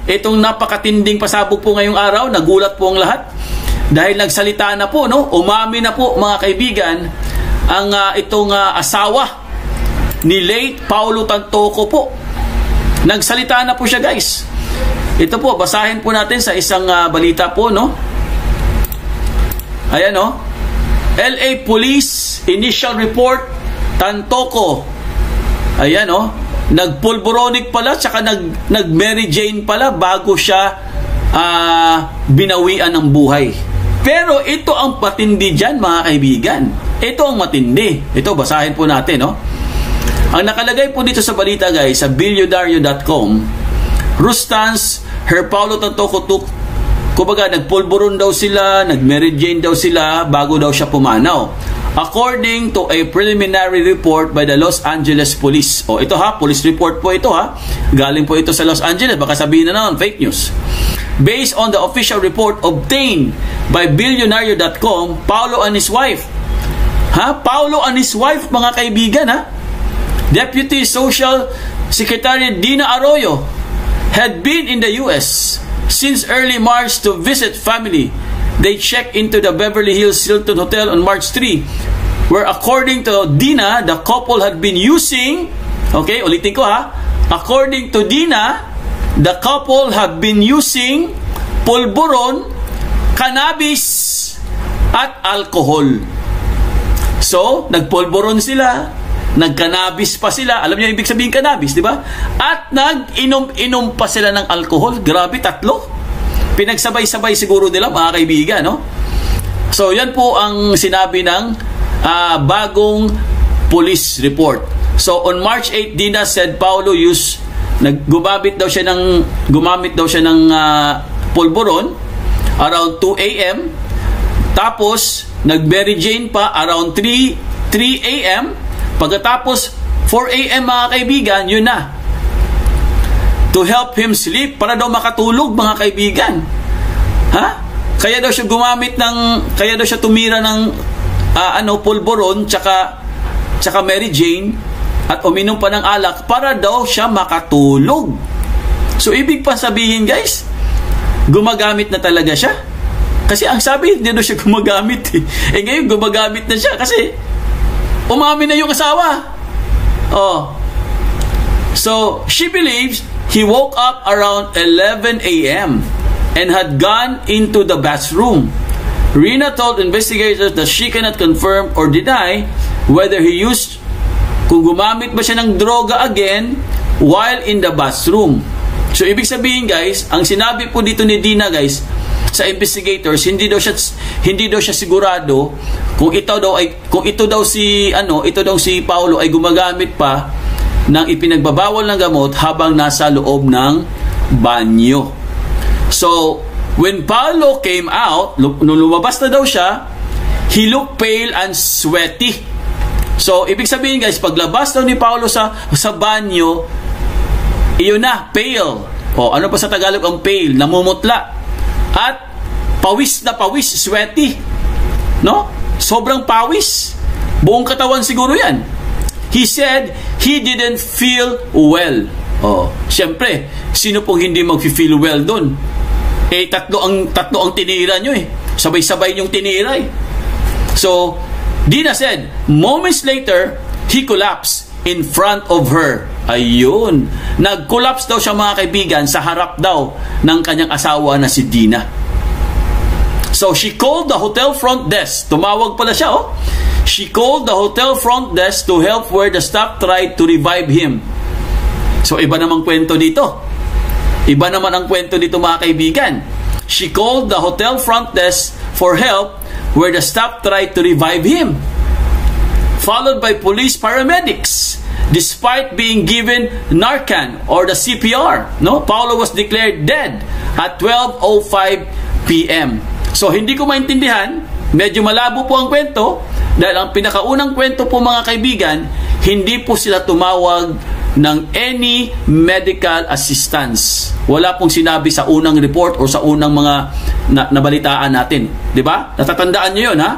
itong napakatinding pasabog po ngayong araw, nagulat po ang lahat. Dahil nagsalita na po, no? Umami na po mga kaibigan, ang itong asawa ni late Paulo Tantoco po. Nagsalita na po siya, guys. Ito po, basahin po natin sa isang balita po, no? Ayan, no? LA Police Initial Report, Tantoco. Ayan, no? Nagpulboronic pala, tsaka nag-Mary Jane pala bago siya binawian ng buhay. Pero ito ang matindi dyan, mga kaibigan. Ito ang matindi. Ito, basahin po natin, no? Ang nakalagay po dito sa balita, guys, sa Billionario.com, Rustans, Her Paulo Tantoco took, kumbaga, nagpulburon daw sila, nag-Mary Jane daw sila, bago daw siya pumanaw. According to a preliminary report by the Los Angeles Police. O, ito ha, police report po ito ha. Galing po ito sa Los Angeles, baka sabihin na naman, fake news. Based on the official report obtained by Billionario.com, Paulo and his wife. Ha? Paulo and his wife, mga kaibigan ha. Deputy Social Secretary Dina Arroyo had been in the US since early March to visit family. They checked into the Beverly Hills Hilton Hotel on March 3, where according to Dina, the couple had been using, okay, ulitin ko ha, according to Dina, the couple have been using pulburon, cannabis, at alcohol. So, nagpulburon sila, nag-cannabis pa sila. Alam niyo ibig sabihin cannabis, di ba? At nag-inom pa sila ng alcohol. Grabe, 3. Pinagsabay-sabay siguro nila, mga kaibigan, no? So, yan po ang sinabi ng bagong police report. So, on March 8, Dina said Paulo gumamit daw siya ng pulburon around 2 a.m. Tapos, nag-Mary Jane pa around 3 a.m. Pagkatapos 4 a.m. mga kaibigan, yun na. To help him sleep, para daw makatulog, mga kaibigan. Ha? Kaya daw siya tumira ng pulburon tsaka Mary Jane at uminom pa ng alak para daw siya makatulog. So ibig pa sabihin, guys, gumagamit na talaga siya. Kasi ang sabi, hindi daw siya gumagamit eh. Ngayon gumagamit na siya kasi umami na yung asawa. Oh. So, she believes he woke up around 11 a.m. and had gone into the bathroom. Rina told investigators that she cannot confirm or deny whether he used, kung gumamit ba siya ng droga again while in the bathroom. So, ibig sabihin, guys, ang sinabi po dito ni Dina, guys, sa investigators, hindi daw siya sigurado kung ito daw si Paulo ay gumagamit pa ng ipinagbabawal ng gamot habang nasa loob ng banyo. So, when Paulo came out, nung lumabas na daw siya, he looked pale and sweaty. So, ibig sabihin, guys, paglabas daw ni Paulo sa banyo, iyon na, pale. O, ano pa sa Tagalog ang pale? Namumutla. At pawis na pawis, sweaty. No? Sobrang pawis. Buong katawan siguro yan. He said he didn't feel well. Oh, siyempre, sino pong hindi mag-feel well doon? Eh, tatlo ang tinira nyo eh. Sabay-sabay yung tinira eh. So, Dina said, moments later, he collapsed in front of her. Ayun. Nag-collapse daw siya, mga kaibigan, sa harap daw ng kanyang asawa na si Dina. So, she called the hotel front desk. Tumawag pala siya, oh. She called the hotel front desk to help where the staff tried to revive him. So, iba namang kwento dito. Iba naman ang kwento dito, mga kaibigan. She called the hotel front desk for help where the staff tried to revive him. Followed by police paramedics. Despite being given Narcan or the CPR, no? Paulo was declared dead at 12:05 p.m. So, hindi ko maintindihan, medyo malabo po ang kwento, dahil ang pinakaunang kwento po, mga kaibigan, hindi po sila tumawag ng any medical assistance. Wala pong sinabi sa unang report o sa unang mga nabalitaan natin. Diba? Natatandaan nyo yun, ha?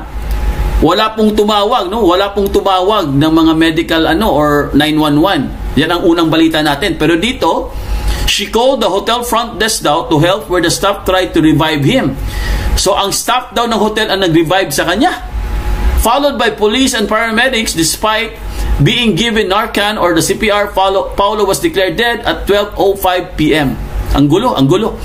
Wala pong tumawag, no? Wala pong tumawag ng mga medical or 911. Yan ang unang balita natin. Pero dito, She called the hotel front desk daw to help where the staff tried to revive him. So ang staff daw ng hotel ang nag-revive sa kanya. Followed by police and paramedics. Despite being given Narcan or the CPR, Paulo was declared dead at 12:05 p.m. Ang gulo, ang gulo.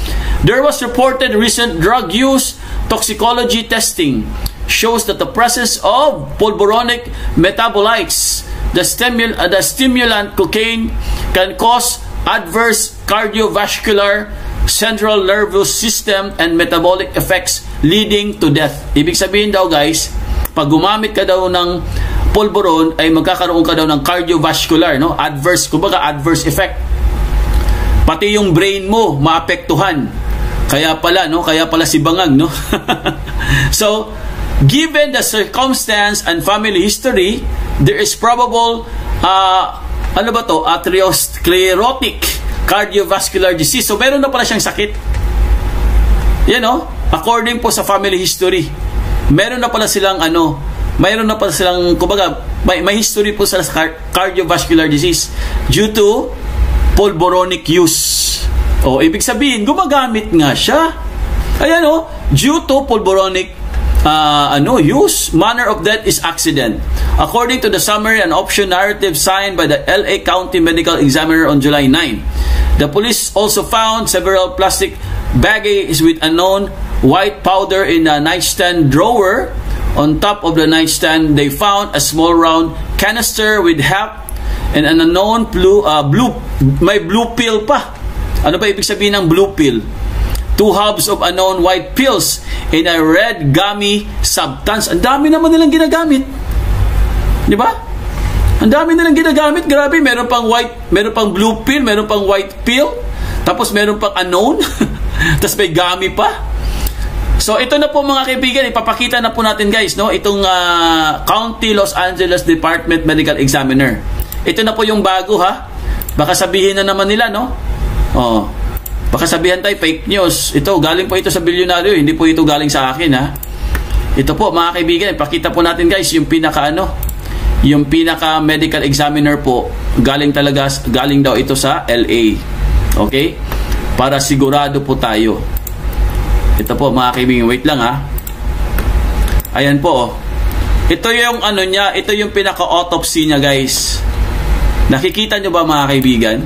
There was reported recent drug use. Toxicology testing shows that the presence of pulboronic metabolites, the stimulant cocaine, can cause adverse cardiovascular, central nervous system, and metabolic effects leading to death. Ibig sabihin daw guys, pag gumamit ka daw ng pulburon ay magkakaroon ka daw ng cardiovascular, no? Adverse, kumbaga adverse effect. Pati yung brain mo maapektuhan. Kaya pala, no? Kaya pala si Bangag, no? So, given the circumstance and family history, there is probable, atherosclerotic cardiovascular disease. So, meron na pala siyang sakit. Yan, no? According po sa family history. Meron na pala silang, kumbaga, may history po sa cardiovascular disease due to pulboronic use. O, ibig sabihin, gumagamit nga siya. Ayan o, due to pulboronic use, manner of death is accident. According to the summary and option narrative signed by the LA County Medical Examiner on July 9, the police also found several plastic baggies with unknown white powder in a nightstand drawer. On top of the nightstand, they found a small round canister with half and an unknown may blue pill pa. Ano ba ibig sabihin ng blue pill? 2 hubs of unknown white pills in a red gummy substance. Ang dami naman nilang ginagamit. Di ba? Ang dami nilang ginagamit. Grabe, meron pang blue pill, meron pang white pill, tapos meron pang unknown, tapos may gummy pa. So ito na po mga kaibigan, ipapakita na po natin guys, no? Itong County Los Angeles Department Medical Examiner. Ito na po yung bago ha. Baka sabihin na naman nila, no? Oh, baka sabihan tayo fake news. Ito, galing po ito sa bilyonaryo, hindi po ito galing sa akin ha. Ito po mga kaibigan, ipakita po natin guys yung pinaka medical examiner po. Galing daw ito sa LA. Okay? Para sigurado po tayo. Ito po mga kaibigan, wait lang ha. Ayan po oh. Ito yung ito yung pinaka autopsy niya guys. Nakikita nyo ba mga kaibigan?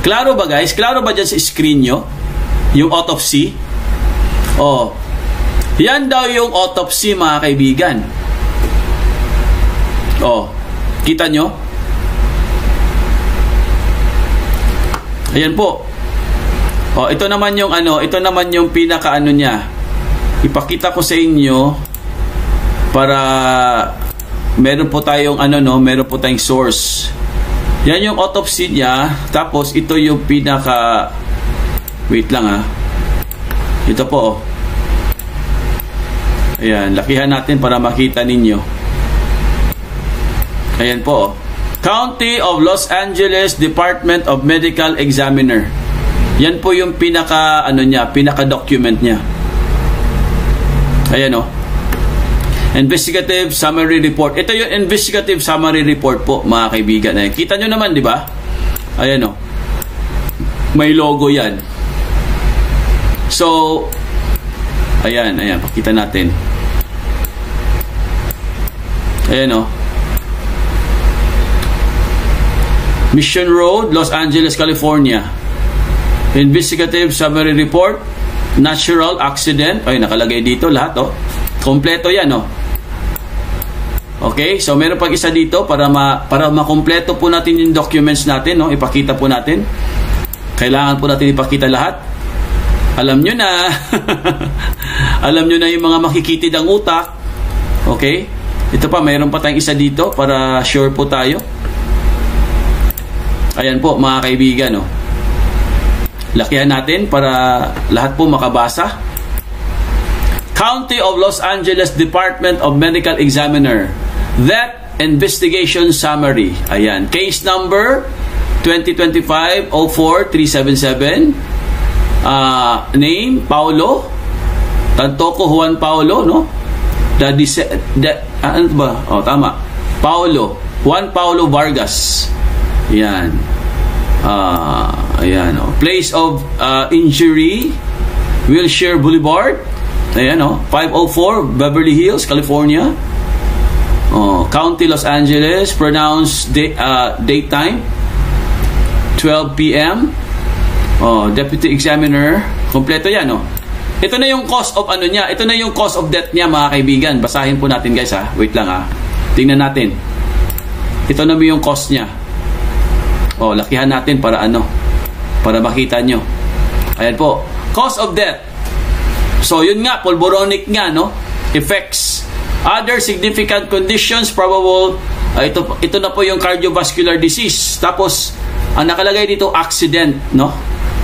Klaro ba guys? Klaro ba dyan sa screen nyo? Yung autopsy? Oh. Yan daw yung autopsy mga kaibigan. Oh. Kita nyo? Ayan po. Oh, ito naman yung pinaka niya. Ipakita ko sa inyo para meron po tayong meron po tayong source. Yan yung autopsy niya. Tapos ito yung pinaka, wait lang ha. Ito po oh. Ayan, lakihan natin para makita ninyo. Ayan po oh. County of Los Angeles Department of Medical Examiner. Yan po yung pinaka pinaka document niya. Ayan oh. Investigative Summary Report. Ito yung Investigative Summary Report po, mga kaibigan. Ayan. Kita nyo naman, di ba? Ayan o. May logo yan. So, ayan. Pakita natin. Ayan o. Mission Road, Los Angeles, California. Investigative Summary Report. Natural Accident. Ay, nakalagay dito lahat o. Kompleto yan o. Okay, so meron pang isa dito para makompleto po natin yung documents natin, no? Ipakita po natin. Kailangan po natin ipakita lahat. Alam nyo na. Alam nyo na yung mga makikitid ang utak. Okay? Ito pa, meron pa tayong isa dito para sure po tayo. Ayan po, mga kaibigan, no? Lakihan natin para lahat po makabasa. County of Los Angeles Department of Medical Examiner. That investigation summary. Ayan. Case number 2025-04-377. Name, Paulo. Tantoco Juan Paulo, no? Ano ba? Oh, tama. Paulo. Juan Paulo Vargas. Ayan. Ayan, place of injury, Wilshire Boulevard. Ayan, 504 Beverly Hills, California. County, Los Angeles. Pronounced date time 12 p.m. Deputy Examiner. Kompleto yan, Ito na yung cause of niya. Ito na yung cause of death niya, mga kaibigan. Basahin po natin, guys, ha. Wait lang, ha. Tingnan natin. Ito na yung cause niya. Lakihan natin para para makita nyo. Ayan po. Cause of death. So, yun nga, pulboronic nga, effects. Other significant conditions, probable, ito na po yung cardiovascular disease. Tapos, ang nakalagay dito, accident,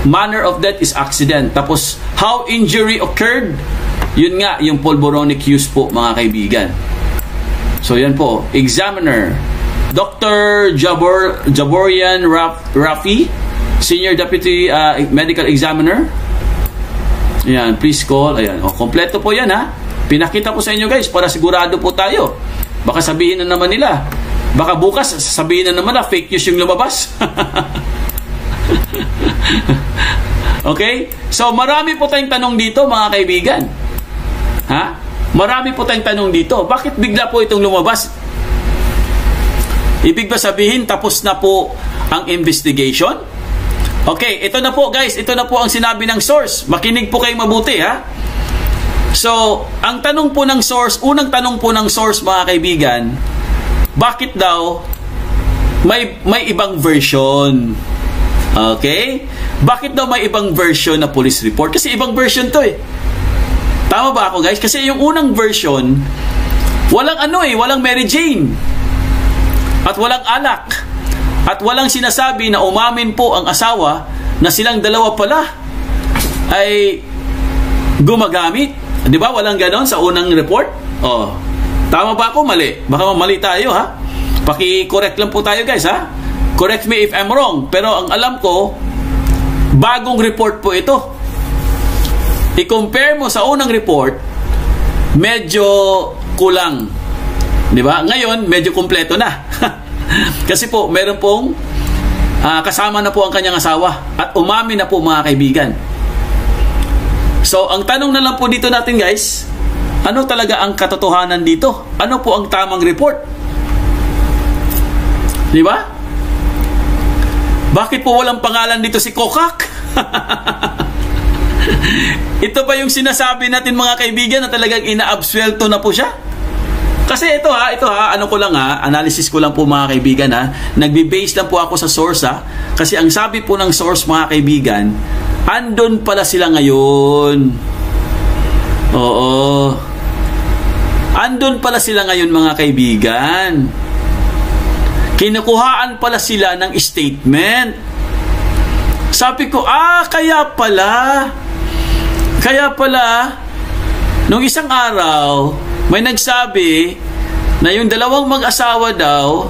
Manner of death is accident. Tapos, how injury occurred, yun nga, yung pulboronic use po, mga kaibigan. So, yan po. Examiner, Dr. Jaborian Rafi, Senior Deputy Medical Examiner. Ayan, please call. Ayan, kompleto po yan, ha. Pinakita po sa inyo, guys, para sigurado po tayo. Baka sabihin na naman nila. Baka bukas, sabihin na naman na fake news yung lumabas. Okay? So, marami po tayong tanong dito, mga kaibigan. Ha? Marami po tayong tanong dito. Bakit bigla po itong lumabas? Ibig ba sabihin, tapos na po ang investigation? Okay, ito na po, guys. Ito na po ang sinabi ng source. Makinig po kayong mabuti, ha? So, ang tanong po ng source, unang tanong po ng source, mga kaibigan, bakit daw may ibang version? Okay? Bakit daw may ibang version na police report? Kasi ibang version to, Tama ba ako, guys? Kasi yung unang version, walang walang Mary Jane. At walang alak. At walang sinasabi na umamin po ang asawa na silang dalawa pala ay gumagamit. Di ba? Walang ganon sa unang report? Tama ba ako? Mali. Baka mali tayo, ha? Paki-correct lang po tayo, guys, ha? Correct me if I'm wrong. Pero ang alam ko, bagong report po ito. I-compare mo sa unang report, medyo kulang. Di ba? Ngayon, medyo kumpleto na. Kasi po, meron pong kasama na po ang kanyang asawa at umamin na po, mga kaibigan. So, ang tanong na lang po dito natin, guys, ano talaga ang katotohanan dito? Ano po ang tamang report? Di ba? Bakit po walang pangalan dito si Kokak? Ito ba yung sinasabi natin, mga kaibigan, na talagang inaabsuelto na po siya? Kasi ito ha, analysis ko lang po, mga kaibigan, ha. Nagbe-base lang po ako sa source, ha. Kasi ang sabi po ng source, mga kaibigan, andun pala sila ngayon. Oo. Andun pala sila ngayon, mga kaibigan. Kinukuhaan pala sila ng statement. Sabi ko, kaya pala, nung isang araw, may nagsabi na yung dalawang mag-asawa daw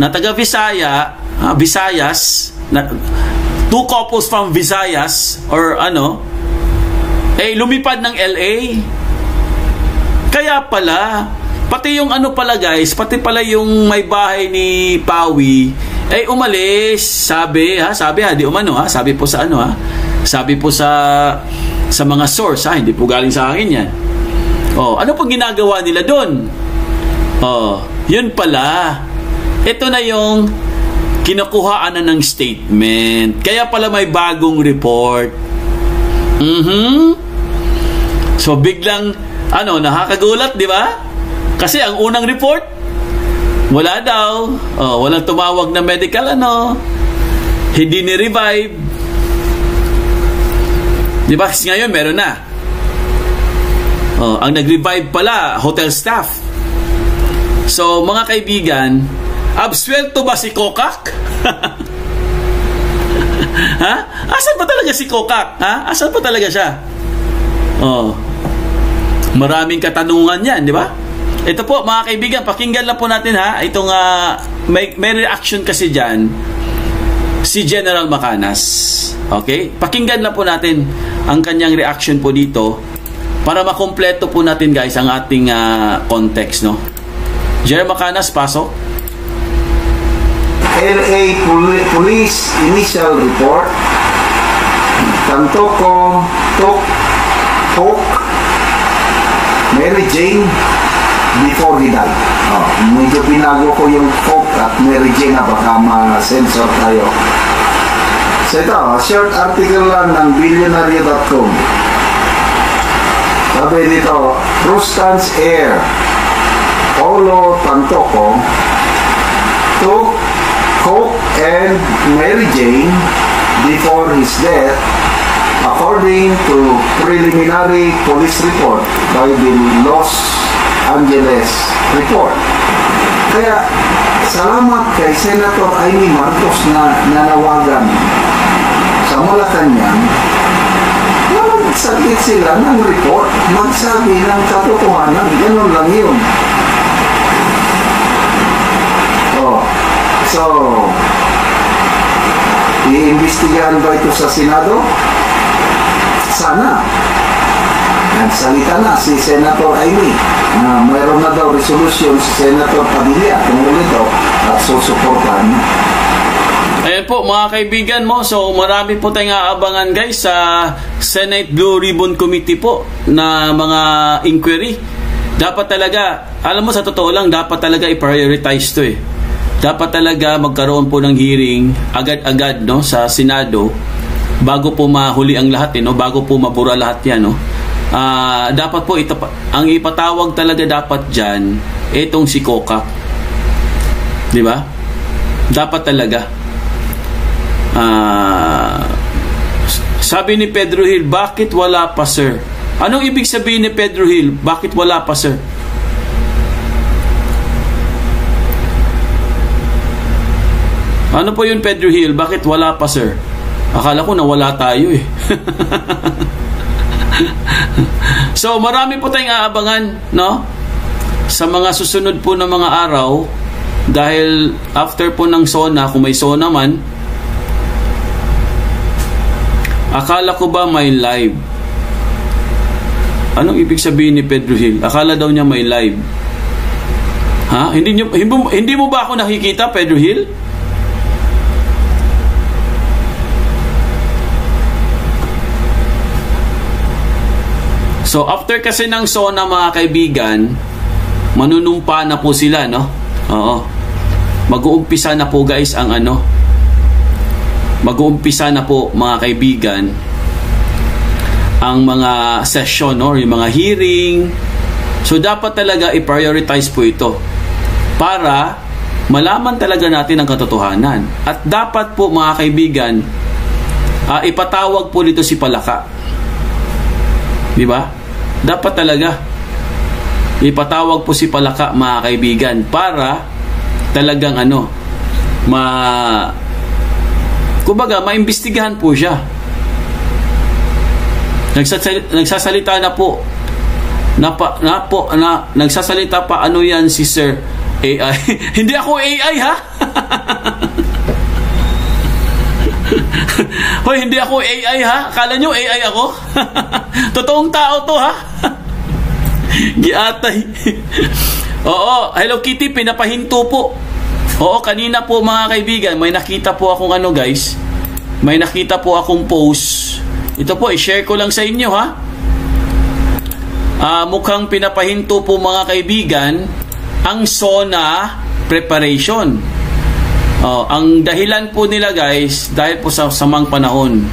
na taga Visayas, two couples from Visayas or lumipad ng LA. Kaya pala, pati yung guys, pati pala yung may bahay ni Pawi umalis, sabi di umano, sabi po sa sabi po sa mga source, hindi po galing sa akin yan. Ano pong ginagawa nila doon? Yun pala. Ito na yung kinukuhaan na ng statement. Kaya pala may bagong report. So biglang nakakagulat, di ba? Kasi ang unang report, wala daw. Walang tumawag na medical hindi ni-revive. Di ba? Kasi ngayon meron na. Ang nag-revive pala, hotel staff. So, mga kaibigan, absuelto ba si Kokak? Ha? Asan ba talaga si Kokak? Ha? Asan ba talaga siya? Maraming katanungan yan, di ba? Ito po, mga kaibigan, pakinggan lang po natin, ha? Itong, may reaction kasi dyan, si General Macanas. Okay? Pakinggan lang po natin ang kanyang reaction po dito para makompleto po natin, guys, ang ating context, no? General Macanas, pasok. LA Police Initial Report, Tantoco took Coke, Mary Jane before he died. Medyo pinago ko yung Coke at Mary Jane na baka ma-sensor tayo. So ito, short article lang ng billionaire.com. Sabi dito, Rustan's heir, Paulo Tantoco, took Coke and Mary Jane before his death, according to preliminary police report by the Los Angeles Report. Kaya, salamat kay Senator Amy Marcos na nanawagan sa Malacanang na magsagit sila ng report, magsabi ng katotohanan. Ganun lang yun. So, iimbestigahan ba ito sa Senado? Sana. Nagsalita na si Senator Amy na mayroon na daw resolution si Senator Padilla tungkol ito at susuportahan niya. Ayan po mga kaibigan mo, so marami po tayong aabangan guys sa Senate Blue Ribbon Committee po na mga inquiry. Dapat talaga, alam mo sa totoo lang, dapat talaga i-prioritize to eh. Dapat talaga magkaroon po ng hearing agad-agad no sa Senado bago po mahuli ang lahat no, bago po mabura lahat yan no. Dapat po ang ipatawag talaga dapat diyan itong si Coca. 'Di ba? Dapat talaga. Sabi ni Pedro Hill, bakit wala pa sir? Anong ibig sabihin ni Pedro Hill? Bakit wala pa sir? Ano po yun Pedro Hill? Bakit wala pa sir? Akala ko nawala tayo eh. So marami po tayong aabangan no? Sa mga susunod po na mga araw. Dahil after po ng SONA, kung may SONA man, akala ko ba may live? Anong ibig sabihin ni Pedro Hill? Akala daw niya may live. Ha? Hindi mo ba ako nakikita Pedro Hill? So after kasi ng SONA mga kaibigan, manunumpa na po sila no? Oo. Mag-uumpisa na po guys ang mag-uumpisa na po mga kaibigan ang mga session no, yung mga hearing. So dapat talaga i-prioritize po ito para malaman talaga natin ang katotohanan. At dapat po mga kaibigan, ipatawag po dito si Palaka. Di ba? Dapat talaga ipatawag po si Palaka mga kaibigan para talagang kumbaga maimbestigahan po siya. Nagsasalita na po nagsasalita pa ano yan si Sir AI. Hindi ako AI ha. Hoy, hindi ako AI ha. Akala nyo AI ako? Totoong tao to ha. Giatay. Oo, Hello Kitty pinapahinto po. Oo, kanina po mga kaibigan, may nakita po akong guys. May nakita po akong post. Ito po, i-share ko lang sa inyo ha. Mukhang pinapahinto po mga kaibigan ang SONA preparation. Ang dahilan po nila guys, dahil po sa samang panahon.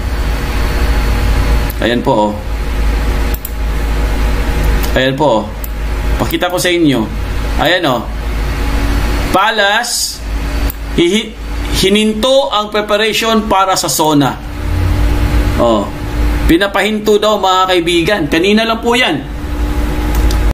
Ayan po Ayan po pakita ko sa inyo. Ayan Palas hininto ang preparation para sa SONA. Pinapahinto daw mga kaibigan. Kanina lang po yan.